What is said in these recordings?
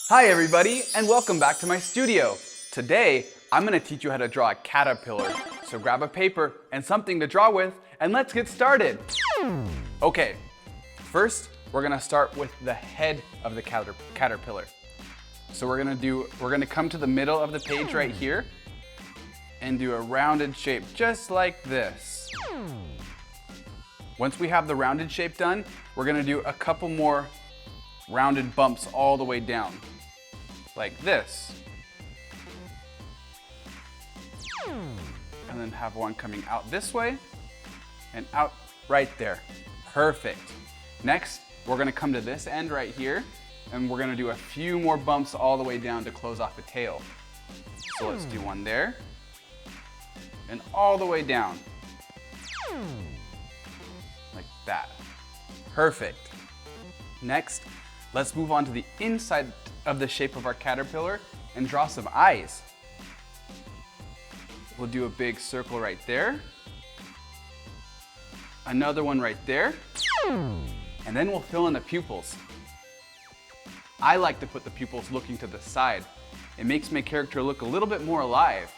Hi everybody, and welcome back to my studio. Today, I'm going to teach you how to draw a caterpillar. So grab a paper and something to draw with, and let's get started. Okay, first we're going to start with the head of the caterpillar. So we're going to come to the middle of the page right here and do a rounded shape just like this. Once we have the rounded shape done, we're going to do a couple more rounded bumps all the way down, like this. And then have one coming out this way and out right there. Perfect. Next, we're gonna come to this end right here and we're gonna do a few more bumps all the way down to close off the tail. So let's do one there and all the way down, like that. Perfect. Next, let's move on to the inside of the shape of our caterpillar and draw some eyes. We'll do a big circle right there. Another one right there. And then we'll fill in the pupils. I like to put the pupils looking to the side. It makes my character look a little bit more alive.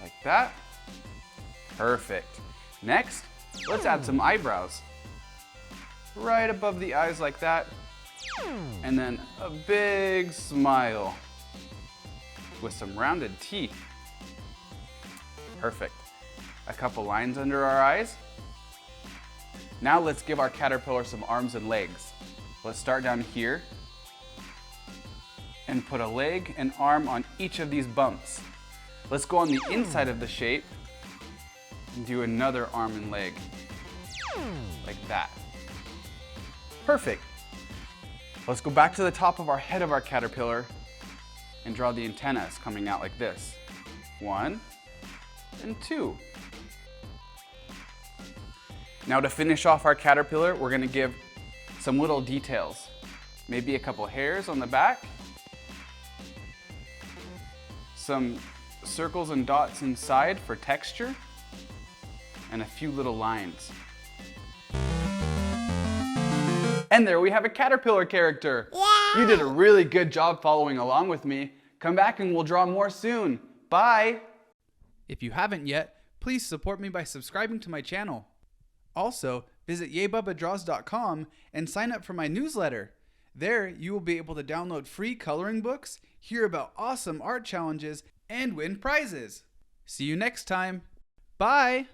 Like that. Perfect. Next, let's add some eyebrows. Right above the eyes like that. And then a big smile with some rounded teeth. Perfect. A couple lines under our eyes. Now let's give our caterpillar some arms and legs. Let's start down here and put a leg and arm on each of these bumps. Let's go on the inside of the shape and do another arm and leg, like that. Perfect. Let's go back to the top of our head of our caterpillar and draw the antennas coming out like this. 1 and 2. Now to finish off our caterpillar, we're going to give some little details. Maybe a couple hairs on the back, some circles and dots inside for texture, and a few little lines. And there we have a caterpillar character. Yeah! You did a really good job following along with me. Come back and we'll draw more soon. Bye! If you haven't yet, please support me by subscribing to my channel. Also, visit YayBubbaDraws.com and sign up for my newsletter. There, you will be able to download free coloring books, hear about awesome art challenges, and win prizes. See you next time. Bye!